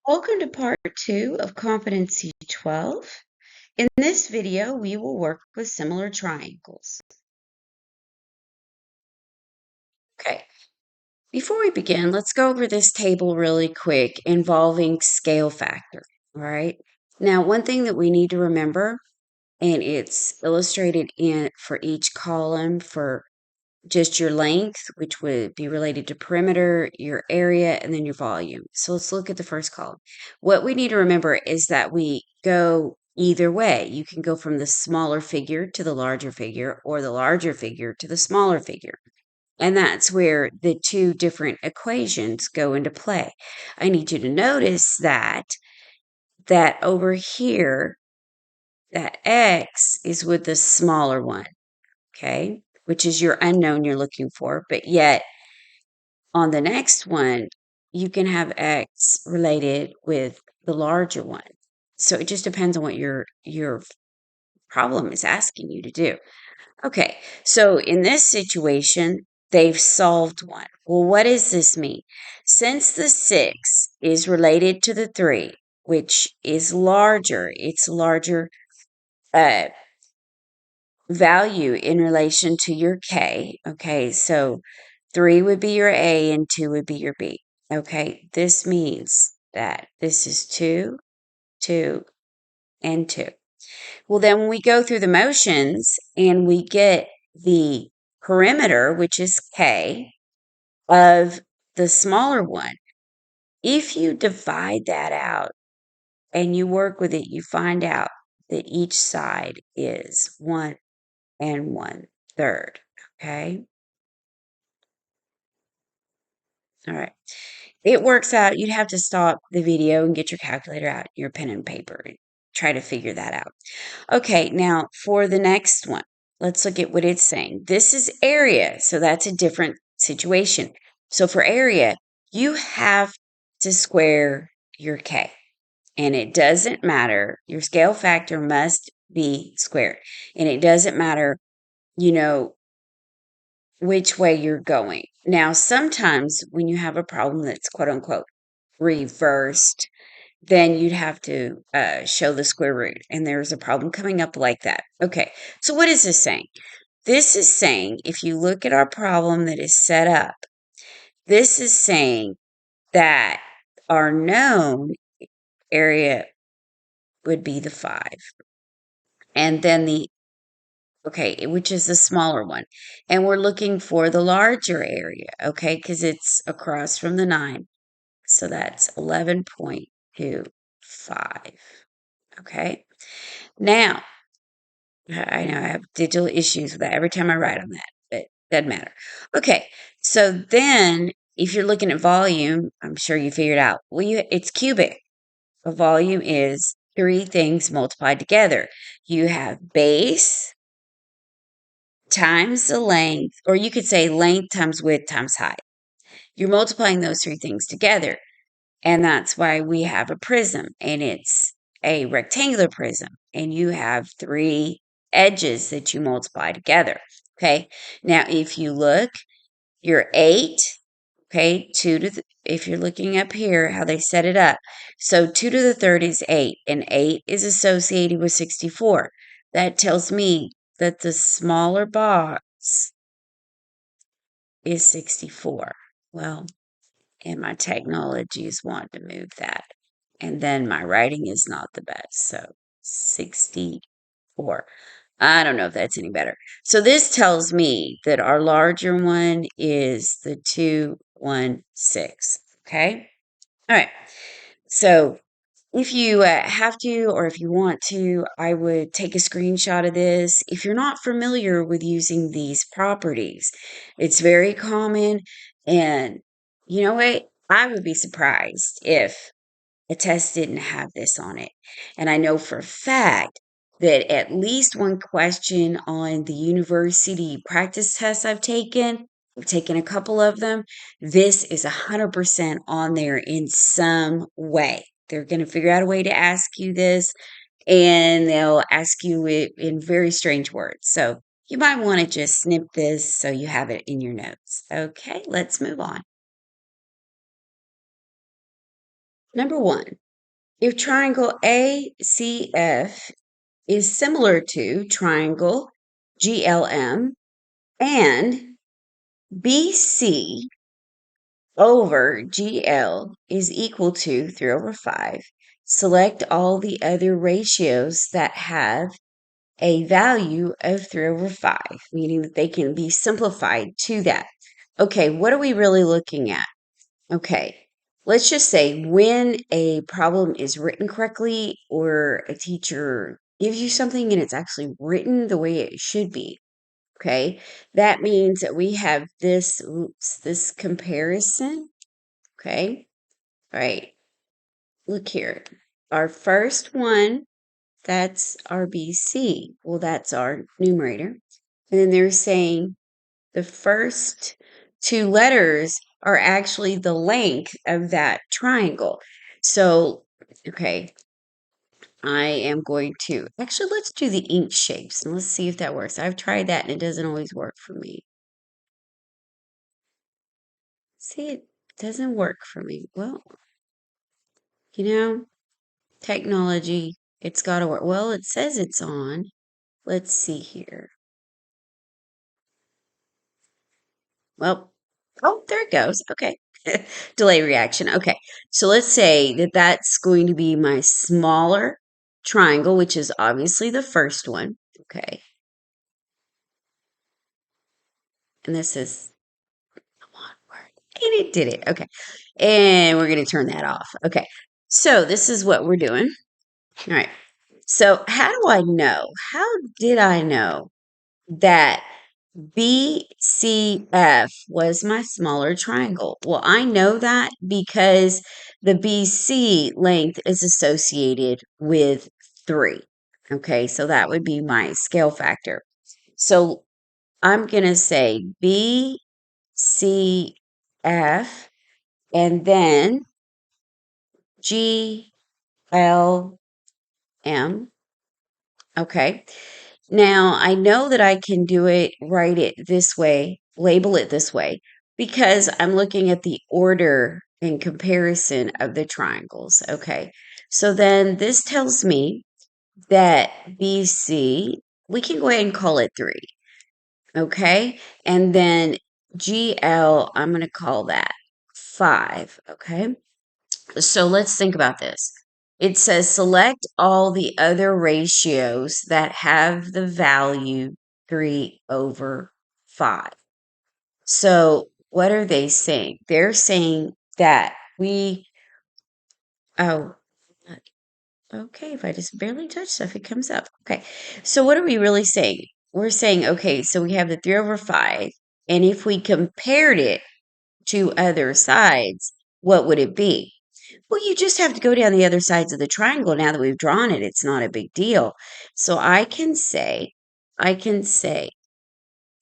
Welcome to part 2 of Competency 12. In this video, we will work with similar triangles. Okay, before we begin, let's go over this table really quick involving scale factor, all right? Now, one thing that we need to remember, and it's illustrated for each column for just your length, which would be related to perimeter, your area, and then your volume. So let's look at the first column. What we need to remember is that we go either way. You can go from the smaller figure to the larger figure, or the larger figure to the smaller figure. And that's where the two different equations go into play. I need you to notice that over here, that x is with the smaller one, okay? Which is your unknown you're looking for, but yet on the next one, you can have X related with the larger one. So it just depends on what your problem is asking you to do. Okay, so in this situation, they've solved one. Well, what does this mean? Since the 6 is related to the 3, which is larger, it's larger uh, value in relation to your K. Okay, so 3 would be your A and 2 would be your B. Okay, this means that this is 2, 2, and 2. Well, then when we go through the motions and we get the perimeter, which is K, of the smaller one, if you divide that out and you work with it, you find out that each side is 1 and 1/3. Okay. All right. It works out. You'd have to stop the video and get your calculator out, your pen and paper, and try to figure that out. Okay, now for the next one, let's look at what it's saying. This is area, so that's a different situation. So for area, you have to square your K, and it doesn't matter. Your scale factor must be squared, and it doesn't matter, you know, which way you're going. Now, sometimes when you have a problem that's quote unquote reversed, then you'd have to show the square root. And there's a problem coming up like that. Okay, so what is this saying? This is saying, if you look at our problem that is set up, this is saying that our known area would be the 5. And then okay, which is the smaller one. And we're looking for the larger area, okay, because it's across from the 9. So that's 11.25. Okay. Now, I know I have digital issues with that every time I write on that, but doesn't matter. Okay. So then if you're looking at volume, I'm sure you figured out, well, it's cubic. A volume is 3 things multiplied together. You have base times the length, or you could say length times width times height. You're multiplying those 3 things together. And that's why we have a prism, and it's a rectangular prism, and you have 3 edges that you multiply together. Okay. Now, if you look, you're 8. Okay. If you're looking up here, how they set it up. So 2 to the 3rd is 8, and 8 is associated with 64. That tells me that the smaller box is 64. Well, and my technology is wanting to move that. And then my writing is not the best. So 64. I don't know if that's any better. So this tells me that our larger one is the 216. Okay. All right. So if you have to, or if you want to, I would take a screenshot of this. If you're not familiar with using these properties, it's very common. And you know what? I would be surprised if a test didn't have this on it. And I know for a fact that at least one question on the university practice tests I've taken a couple of them, this is 100% on there in some way. They're going to figure out a way to ask you this, and they'll ask you it in very strange words. So you might want to just snip this so you have it in your notes. Okay, let's move on. Number one, if triangle ACF is similar to triangle GLM and BC over GL is equal to 3 over 5, select all the other ratios that have a value of 3 over 5, meaning that they can be simplified to that. Okay, what are we really looking at? Okay, let's just say when a problem is written correctly or a teacher gives you something and it's actually written the way it should be. Okay, that means that we have this comparison. Okay, all right, look here. Our first one, that's our BC. Well, that's our numerator. And then they're saying the first two letters are actually the length of that triangle. So, okay, I am going to actually let's do the ink shapes and let's see if that works. I've tried that and it doesn't always work for me. See, it doesn't work for me. Well, you know, technology, it's got to work. Well, it says it's on. Let's see here. Well, oh, there it goes. Okay. Delay reaction. Okay. So let's say that that's going to be my smaller triangle, which is obviously the first one. Okay. And this is one word. And it did it. Okay. And we're going to turn that off. Okay. So this is what we're doing. All right. So how do I know? How did I know that BCF was my smaller triangle? Well, I know that because the BC length is associated with 3. Okay, so that would be my scale factor. So I'm going to say BCF and then GLM. Okay. Now, I know that I can do it, write it this way, label it this way, because I'm looking at the order in comparison of the triangles. Okay. So then this tells me that BC, we can go ahead and call it 3. Okay. And then GL, I'm going to call that 5. Okay. So let's think about this. It says select all the other ratios that have the value 3 over 5. So what are they saying? They're saying that oh, okay, if I just barely touch stuff, it comes up. Okay, so what are we really saying? We're saying, okay, so we have the 3 over 5, and if we compared it to other sides, what would it be? Well, you just have to go down the other sides of the triangle now that we've drawn it. It's not a big deal. So I can say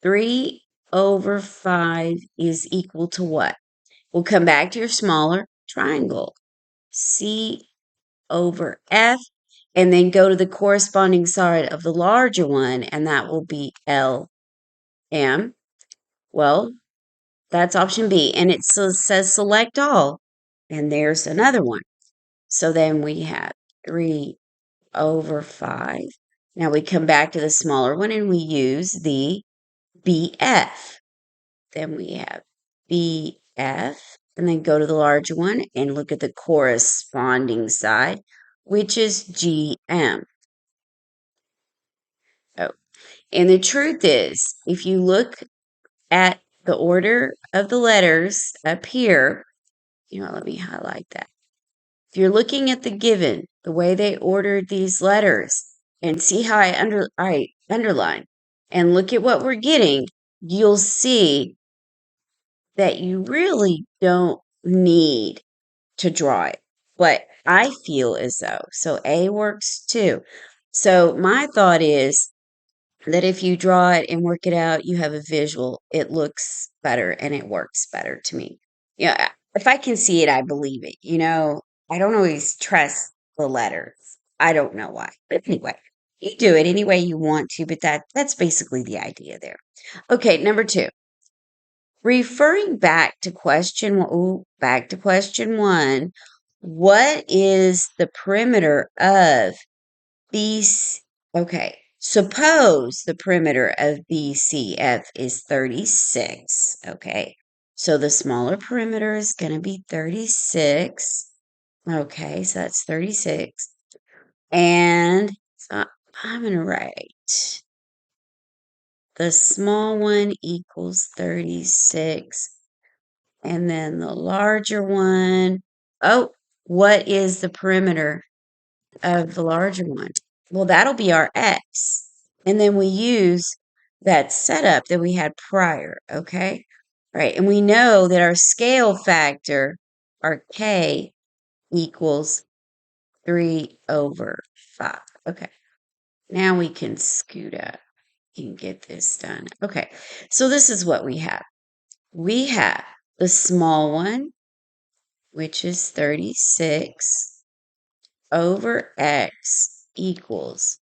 3 over 5 is equal to what? We'll come back to your smaller triangle. C over F, and then go to the corresponding side of the larger one, and that will be LM. Well, that's option B, and it says select all, and there's another one. So then we have 3 over 5. Now we come back to the smaller one and we use the BF. Then we have BF, and then go to the larger one and look at the corresponding side, which is GM. Oh, and the truth is, if you look at the order of the letters up here, let me highlight that. If you're looking at the given, the way they ordered these letters, and see how I underline, and look at what we're getting, you'll see that you really don't need to draw it. But I feel as though, so A works too. So my thought is that if you draw it and work it out, you have a visual, it looks better and it works better to me. Yeah, if I can see it, I believe it. I don't always trust the letters. I don't know why. But anyway, you do it any way you want to, but that's basically the idea there. Okay, number 2. Referring back to question 1, what is the perimeter of BC? Okay, suppose the perimeter of BCF is 36. Okay, so the smaller perimeter is going to be 36. Okay, so that's 36. And so I'm going to write the small one equals 36. And then the larger one. Oh, what is the perimeter of the larger one? Well, that'll be our X. And then we use that setup that we had prior, okay? Right. And we know that our scale factor, our K, equals 3/5. Okay. Now we can scoot up and get this done. Okay. So this is what we have. We have the small one, which is 36 over X equals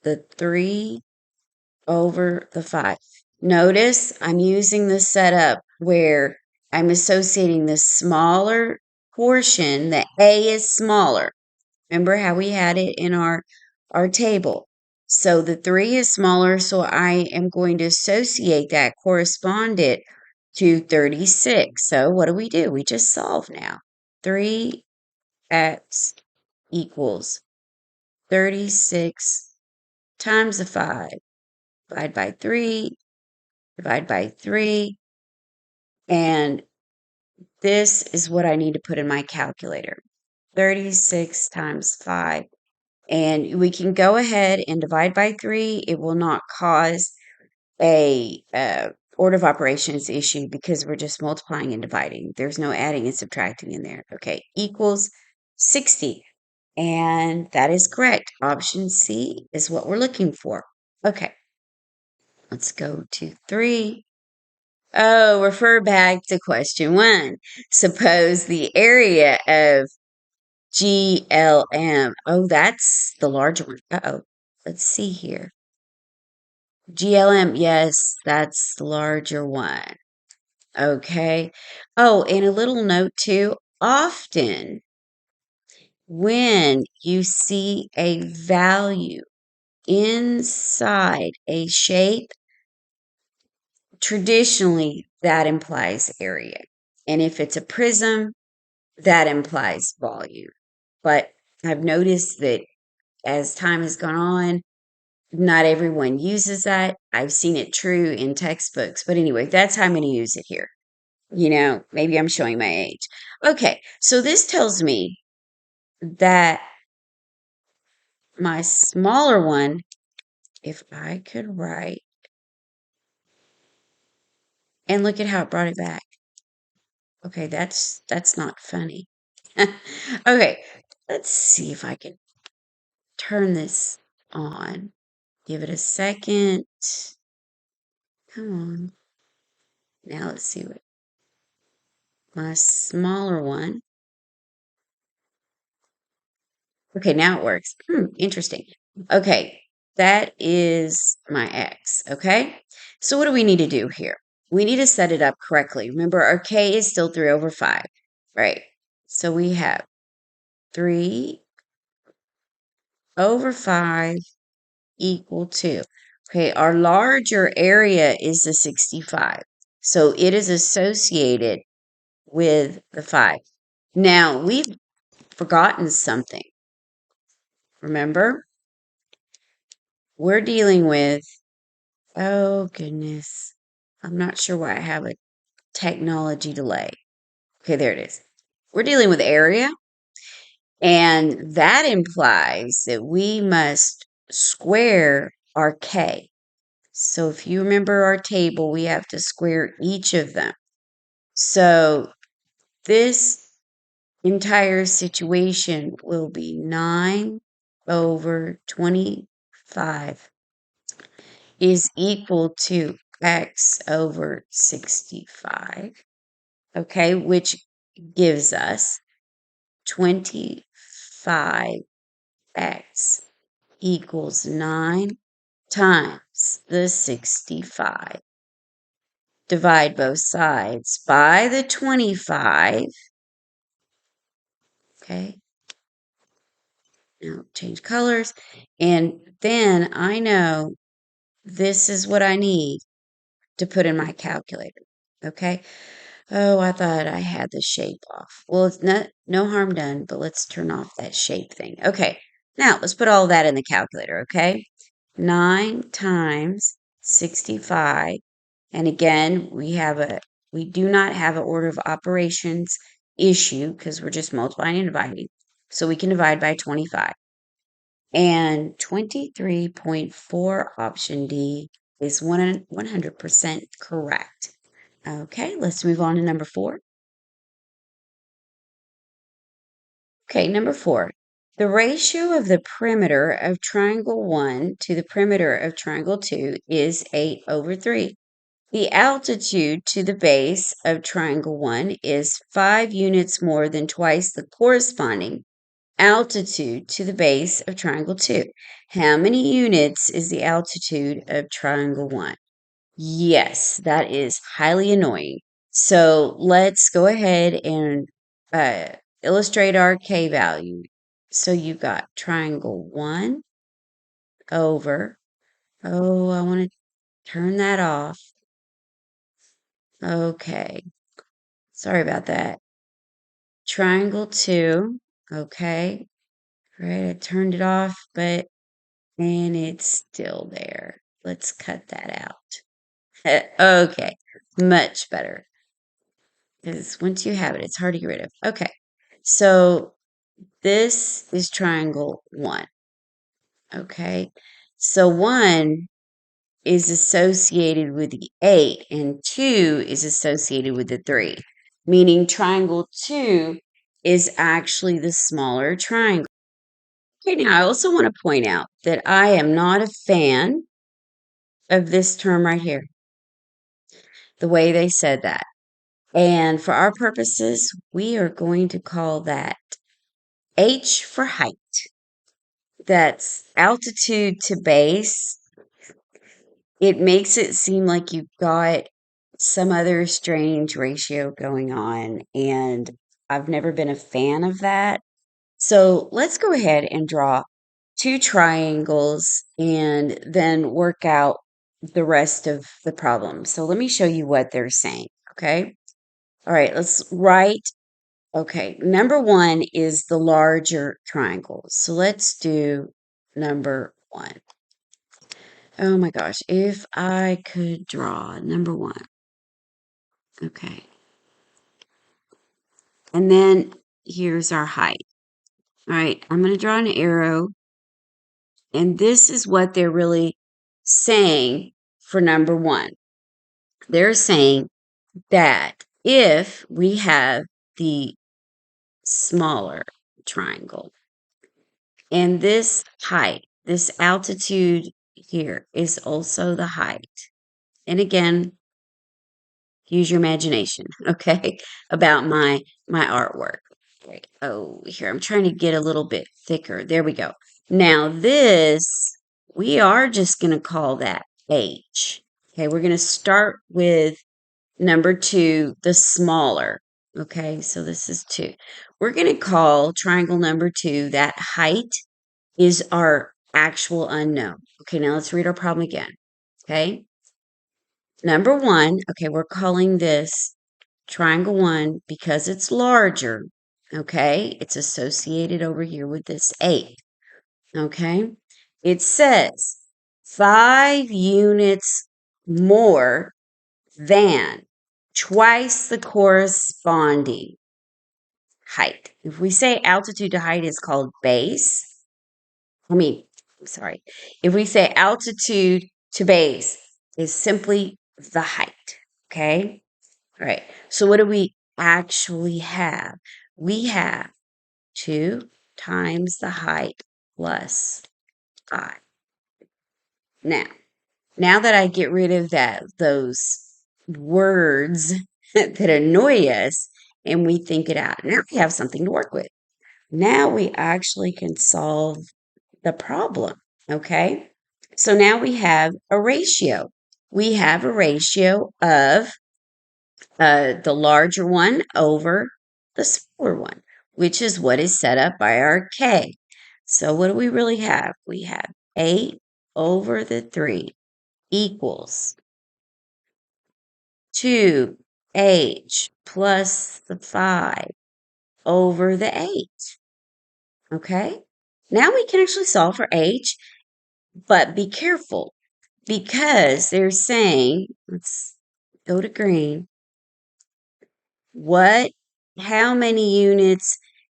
the 3/5. Notice I'm using the setup where I'm associating the smaller portion, the A is smaller. Remember how we had it in our table. So the 3 is smaller, so I am going to associate that, correspond it to 36. So what do? We just solve now. 3x equals 36 times the 5. Divide by 3, divide by 3, and this is what I need to put in my calculator. 36 times 5. And we can go ahead and divide by 3. It will not cause a order of operations issue because we're just multiplying and dividing. There's no adding and subtracting in there. Okay, equals 60. And that is correct. Option C is what we're looking for. Okay, let's go to 3. Oh, refer back to question 1. Suppose the area of GLM. Oh, that's the larger one. Uh-oh. Let's see here. GLM, yes, that's the larger one. Okay. Oh, and a little note too. Often when you see a value inside a shape, traditionally that implies area. And if it's a prism, that implies volume. But I've noticed that as time has gone on, not everyone uses that. I've seen it true in textbooks. But anyway, that's how I'm going to use it here. Maybe I'm showing my age. Okay, so this tells me that my smaller one, if I could write, and look at how it brought it back. Okay, that's not funny. Okay, let's see if I can turn this on. Give it a second. Come on. Now let's see what my smaller one. Okay, now it works. Interesting. Okay, that is my X. Okay, so what do we need to do here? We need to set it up correctly. Remember, our K is still 3/5, right? So we have 3/5 equal to, okay, our larger area is the 65. So it is associated with the 5. Now, we've forgotten something. Remember, we're dealing with, oh goodness, I'm not sure why I have a technology delay. Okay, there it is. We're dealing with area, and that implies that we must square our K. So if you remember our table, we have to square each of them. So this entire situation will be 9/25 is equal to x/65, okay, which gives us 25x equals 9 times the 65. Divide both sides by the 25. Okay. Now change colors. And then I know this is what I need to put in my calculator. Okay. Oh, I thought I had the shape off. Well, it's not no harm done, but let's turn off that shape thing. Okay. Now let's put all that in the calculator. Okay. 9 times 65. And again, we do not have an order of operations issue because we're just multiplying and dividing. So we can divide by 25. And 23.4 option D is 100% correct. Okay, let's move on to number 4. Okay, number 4. The ratio of the perimeter of triangle 1 to the perimeter of triangle 2 is 8/3. The altitude to the base of triangle 1 is 5 units more than twice the corresponding altitude to the base of triangle 2. How many units is the altitude of triangle 1? Yes, that is highly annoying. So let's go ahead and uh, illustrate our K value. So you got triangle 1 over, oh, I want to turn that off. Okay, sorry about that. Triangle 2, okay. Right, I turned it off, and it's still there. Let's cut that out. Okay, much better. Because once you have it, it's hard to get rid of. Okay, so this is triangle 1. Okay, so 1 is associated with the 8, and 2 is associated with the 3, meaning triangle 2 is actually the smaller triangle. Okay, now I also want to point out that I am not a fan of this term right here, the way they said that. And for our purposes, we are going to call that H for height. That's altitude to base. It makes it seem like you've got some other strange ratio going on, and I've never been a fan of that. So let's go ahead and draw 2 triangles and then work out the rest of the problem. So let me show you what they're saying, okay? All right, let's write. Okay, number 1 is the larger triangle. So let's do number 1. Oh my gosh, if I could draw number 1. Okay. And then here's our height. All right, I'm going to draw an arrow. And this is what they're really saying for number 1. They're saying that if we have the smaller triangle and this height, this altitude here is also the height. And again, use your imagination, okay, about my artwork. Right. Oh, here, I'm trying to get a little bit thicker. There we go. Now this, we are just going to call that H. Okay, we're going to start with number 2, the smaller. Okay, so this is 2. We're going to call triangle number 2, that height is our actual unknown. Okay, now let's read our problem again. Okay, number 1, okay, we're calling this triangle 1 because it's larger. Okay, it's associated over here with this 8. Okay, it says 5 units more than twice the corresponding height. If we say altitude to height is called base, I'm sorry. If we say altitude to base is simply the height. Okay? All right. So what do we actually have? We have 2 times the height plus 5. Now that I get rid of those words that annoy us and we think it out, now we have something to work with. Now we actually can solve the problem. Okay. So now we have a ratio. We have a ratio of the larger one over the smaller one. which is what is set up by our k. So what do we really have? We have 8 over the 3 equals 2h plus the 5 over the 8. Okay? Now we can actually solve for h, but be careful because they're saying, let's go to green, how many units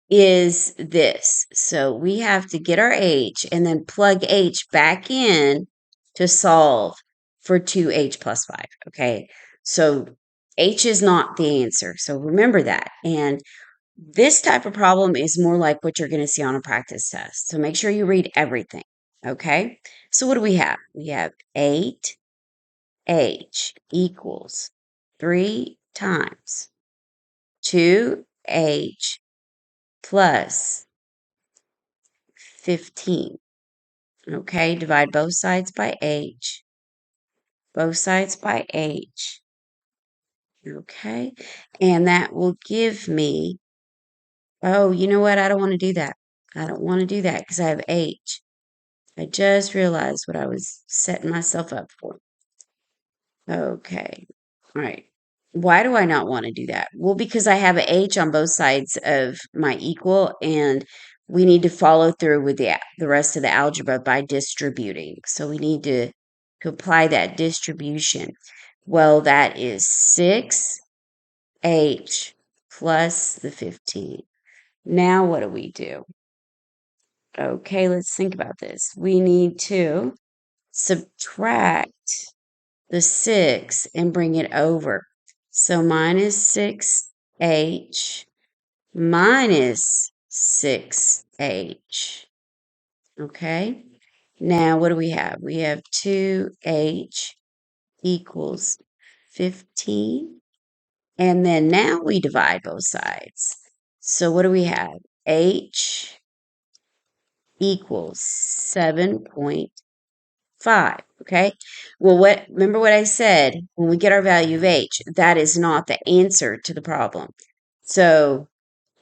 is this? So we have to get our h and then plug h back in to solve for 2h plus 5, okay? So h is not the answer. So remember that. And this type of problem is more like what you're going to see on a practice test. So make sure you read everything, okay? So what do we have? We have 8h equals 3 times 2h plus 15. Okay, divide both sides by h. Both sides by h. Okay, and that will give me, oh, you know what? I don't want to do that. I don't want to do that because I have h. I just realized what I was setting myself up for. Okay. All right. Why do I not want to do that? Well, because I have an H on both sides of my equal, and we need to follow through with the rest of the algebra by distributing. So we need to apply that distribution. Well, that is 6H plus the 15. Now what do we do? Okay, let's think about this. We need to subtract the 6 and bring it over. So minus 6h minus 6h. Okay? Now what do we have? We have 2h equals 15. And then now we divide both sides. So what do we have? H equals 7.5. Okay. Well, remember what I said when we get our value of h, that is not the answer to the problem. So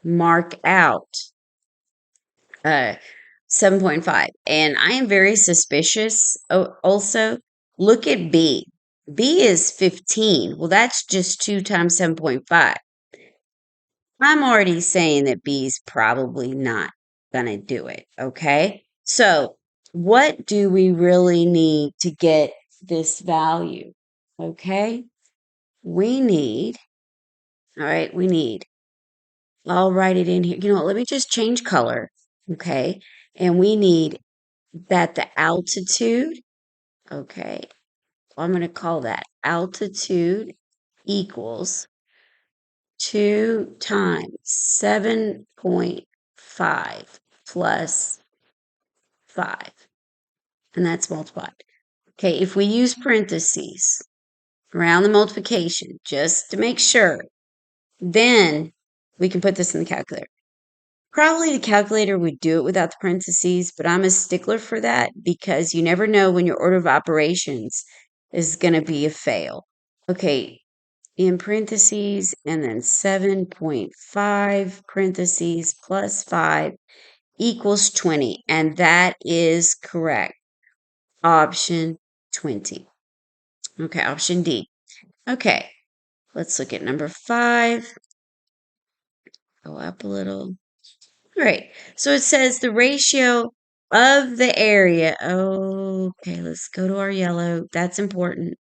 mark out 7.5. And I am very suspicious also. Look at B. B is 15. Well, that's just 2 times 7.5. I'm already saying that B's probably not going to do it. Okay. So what do we really need to get this value? Okay. We need, all right, I'll write it in here. You know what? Let me just change color. Okay. And we need that the altitude, okay, I'm going to call that altitude equals 2 times 7.5 plus 5. And that's multiplied. Okay, if we use parentheses around the multiplication, just to make sure, then we can put this in the calculator. Probably the calculator would do it without the parentheses, but I'm a stickler for that because you never know when your order of operations is going to be a fail. Okay, in parentheses, and then 7.5 parentheses plus 5 equals 20, and that is correct. Option 20. Okay, option D. Okay, let's look at number 5. Go up a little. All right, so it says the ratio of the area. Okay, let's go to our yellow. That's important.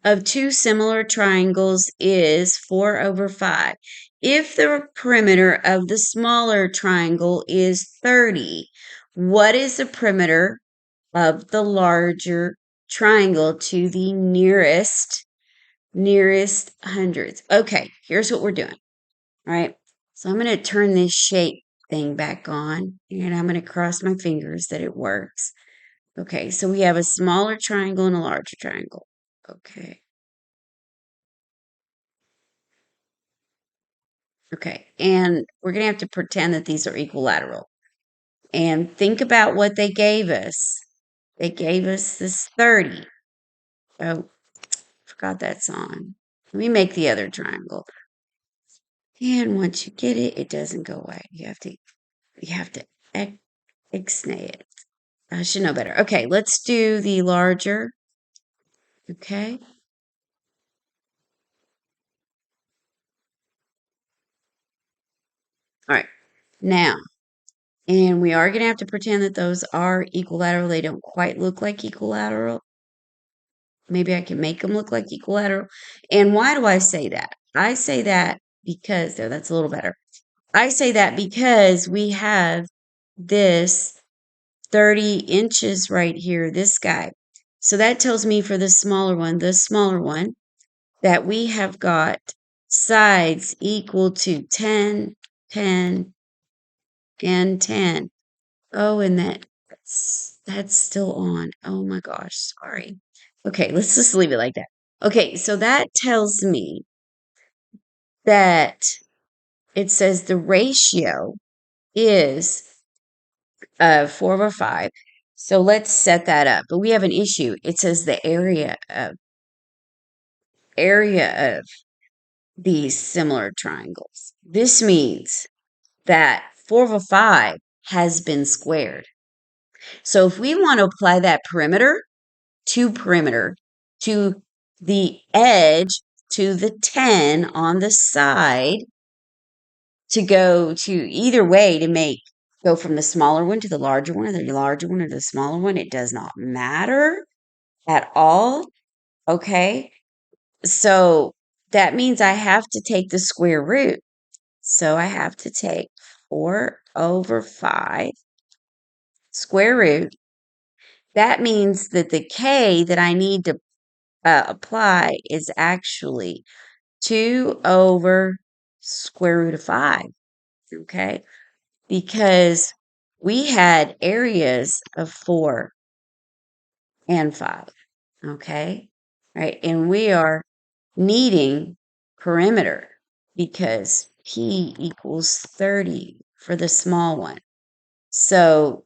Of two similar triangles is 4 over 5. If the perimeter of the smaller triangle is 30, what is the perimeter of the larger triangle to the nearest hundreds? Okay, here's what we're doing. All right, so I'm going to turn this shape thing back on, and I'm going to cross my fingers that it works. Okay, so we have a smaller triangle and a larger triangle. Okay. Okay, and we're going to have to pretend that these are equilateral. And think about what they gave us. They gave us this 30. Oh, forgot that's on. Let me make the other triangle. And once you get it, it doesn't go away. You have to ixnay it. I should know better. Okay, let's do the larger. Okay. All right. Now, and we are going to have to pretend that those are equilateral. They don't quite look like equilateral. Maybe I can make them look like equilateral. And why do I say that? I say that because, there, that's a little better. I say that because we have this 30 inches right here, this guy. So that tells me for the smaller one, that we have got sides equal to 10, 10, and 10. Oh, and that's still on. Oh my gosh, sorry. Okay, let's just leave it like that. Okay, so that tells me that it says the ratio is 4/5. So let's set that up. But we have an issue. It says the area of these similar triangles. This means that 4/5 has been squared. So if we want to apply that perimeter to the edge to the 10 on the side, to go to either way to go from the smaller one to the larger one, or the larger one to the smaller one, it does not matter at all. Okay. So that means I have to take the square root. So I have to take 4/5 square root. That means that the k that I need to apply is actually 2 over square root of 5. Okay. Because we had areas of 4 and 5. Okay. Right. And we are needing perimeter because P equals 30 for the small one. So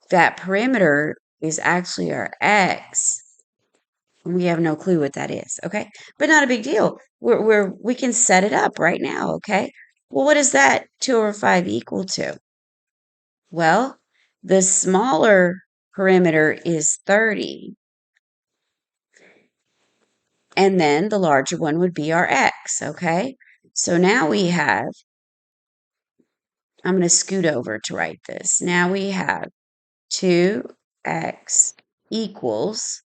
that perimeter is actually our X. We have no clue what that is. Okay. But not a big deal. We can set it up right now. Okay. Well, what is that 2/5 equal to? Well, the smaller perimeter is 30. And then the larger one would be our X. Okay. So now we have, I'm going to scoot over to write this. Now we have 2x equals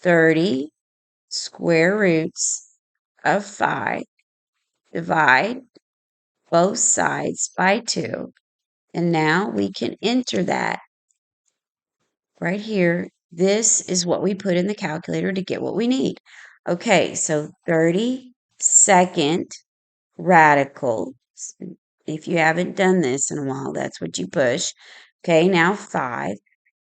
30 square roots of 5. Divide both sides by 2. And now we can enter that right here. This is what we put in the calculator to get what we need. Okay, so 32nd radical. If you haven't done this in a while, that's what you push. Okay, now 5.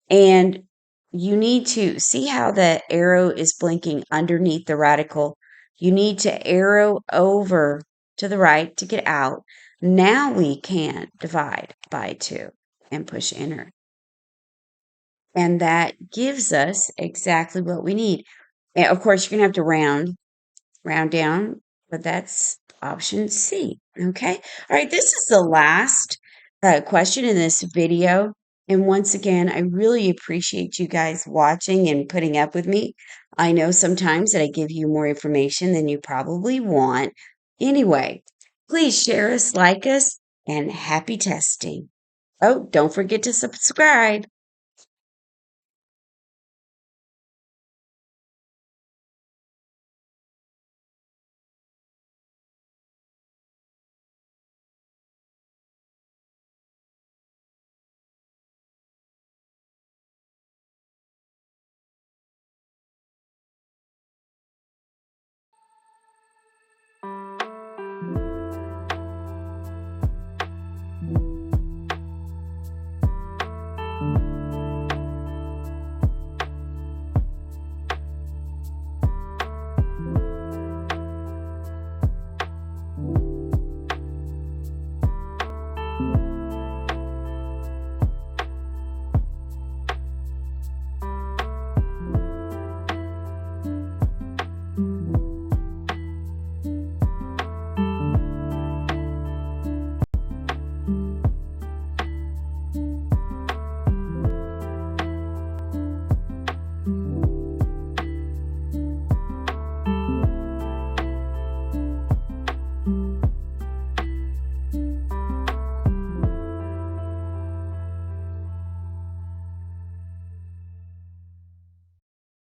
And you need to see how the arrow is blinking underneath the radical. You need to arrow over to the right to get out. Now we can divide by 2 and push enter. And that gives us exactly what we need. And of course, you're going to have to round down, but that's option C. Okay. All right. This is the last question in this video. And once again, I really appreciate you guys watching and putting up with me. I know sometimes that I give you more information than you probably want. Anyway, please share us, like us, and happy testing. Oh, don't forget to subscribe.